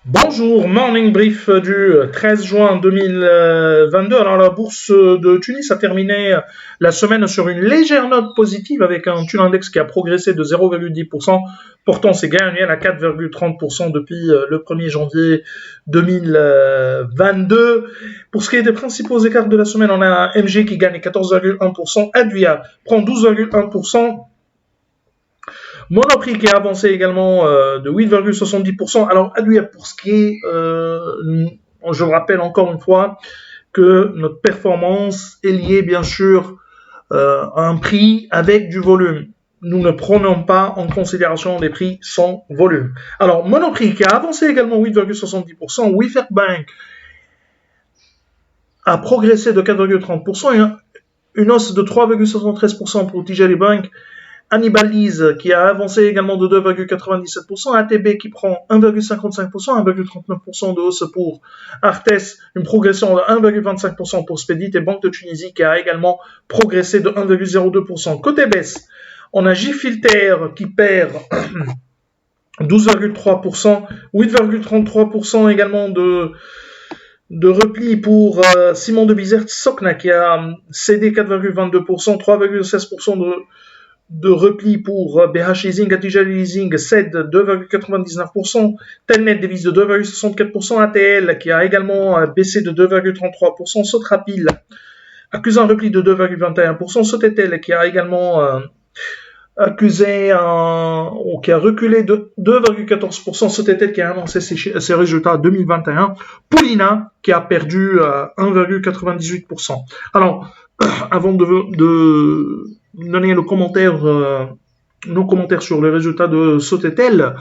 Bonjour, morning brief du 13 juin 2022. Alors la bourse de Tunis a terminé la semaine sur une légère note positive avec un Thule Index qui a progressé de 0,10%, portant ses gains annuels à 4,30% depuis le 1er janvier 2022. Pour ce qui est des principaux écarts de la semaine, on a MG qui gagne 14,1%, Aduia prend 12,1%, Monoprix qui a avancé également de 8,70%. Alors, Aduia, pour ce qui est, je rappelle encore une fois que notre performance est liée bien sûr à un prix avec du volume. Nous ne prenons pas en considération les prix sans volume. Alors, Monoprix qui a avancé également 8,70%, Wifert Bank a progressé de 4,30%, une hausse de 3,73% pour Tijari Bank, Annibalise qui a avancé également de 2,97%, ATB qui prend 1,55%, 1,39% de hausse pour Artes, une progression de 1,25% pour Spedit et Banque de Tunisie qui a également progressé de 1,02%. Côté baisse, on a J-Filter qui perd 12,3%, 8,33% également de repli pour Simon de Bizerte Sokna qui a cédé 4,22%, 3,16% de repli pour BH Leasing, Atijal Leasing cède 2,99%, Telnet dévise de 2,64%, ATL qui a également baissé de 2,33%, Sotrapil accuse un repli de 2,21%, Sotetel qui a également qui a reculé de 2,14%, Sotetel qui a annoncé ses résultats 2021, Paulina qui a perdu 1,98%. Alors, avant de donner nos commentaires sur les résultats de Sotetel,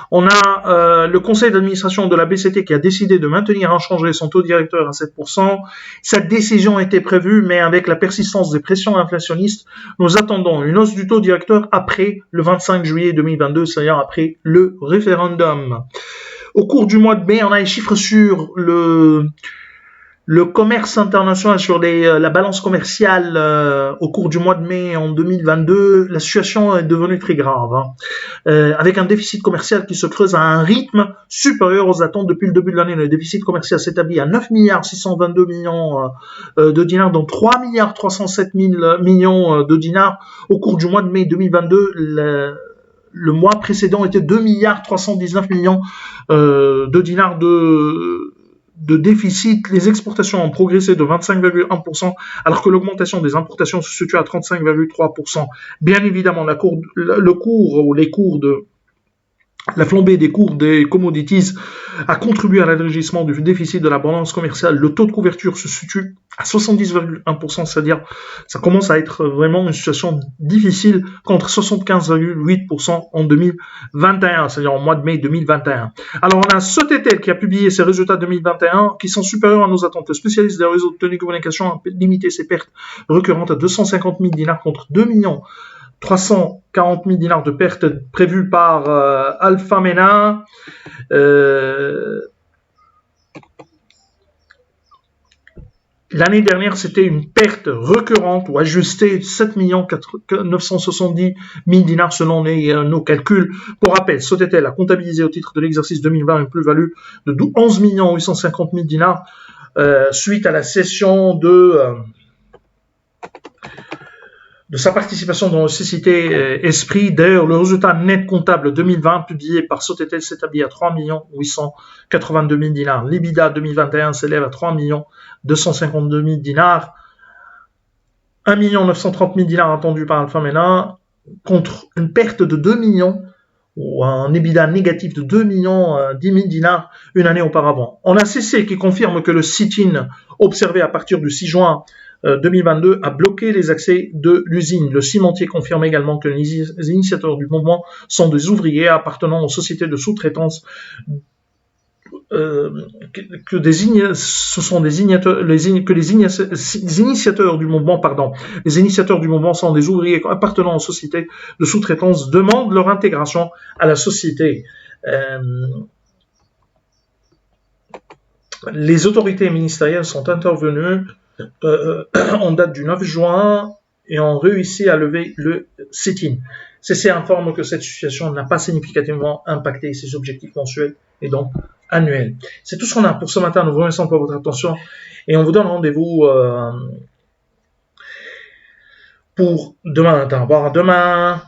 on a le conseil d'administration de la BCT qui a décidé de maintenir inchangé son taux directeur à 7%. Cette décision était prévue, mais avec la persistance des pressions inflationnistes, nous attendons une hausse du taux directeur après le 25 juillet 2022, c'est-à-dire après le référendum. Au cours du mois de mai, on a les chiffres sur le commerce international, sur la balance commerciale au cours du mois de mai en 2022, la situation est devenue très grave, avec un déficit commercial qui se creuse à un rythme supérieur aux attentes depuis le début de l'année. Le déficit commercial s'établit à 9 milliards 622 millions de dinars, dont 3 milliards 307 millions de dinars au cours du mois de mai 2022. Le mois précédent était 2 milliards 319 millions de dinars de déficit. Les exportations ont progressé de 25,1%, alors que l'augmentation des importations se situe à 35,3%. Bien évidemment, la flambée des cours des commodities a contribué à l'élargissement du déficit de la balance commerciale. Le taux de couverture se situe à 70,1%, c'est-à-dire ça commence à être vraiment une situation difficile contre 75,8% en 2021, c'est-à-dire en mois de mai 2021. Alors on a Sotetel qui a publié ses résultats 2021 qui sont supérieurs à nos attentes. Le spécialiste des réseaux de télécommunications a limité ses pertes récurrentes à 250 000 dinars contre 2 340 000 dinars de pertes prévues par Alpha Mena. L'année dernière, c'était une perte récurrente ou ajustée de 7 970 000 dinars selon nos calculs. Pour rappel, Sotetel a comptabilisé au titre de l'exercice 2020 une plus-value de 11 850 000 dinars suite à la cession de sa participation dans la société Esprit. D'ailleurs, le résultat net comptable 2020 publié par Sotetel s'établit à 3 882 000 dinars. L'EBITDA 2021 s'élève à 3 252 000 dinars. 1 930 000 dinars attendus par Alpha Mena contre une perte de 2 millions ou un EBITDA négatif de 2 millions 10 000 dinars une année auparavant. On a CC qui confirme que le sit-in observé à partir du 6 juin 2022 a bloqué les accès de l'usine. Le cimentier confirme également que les initiateurs du mouvement sont des ouvriers appartenant aux sociétés de sous-traitance que les initiateurs du mouvement sont des ouvriers appartenant aux sociétés de sous-traitance demandent leur intégration à la société. Les autorités ministérielles sont intervenues en date du 9 juin et ont réussi à lever le sit-in. CC informe que cette situation n'a pas significativement impacté ses objectifs mensuels et donc annuel. C'est tout ce qu'on a pour ce matin. Nous vous remercions pour votre attention et on vous donne rendez-vous pour demain matin. Au revoir, à demain.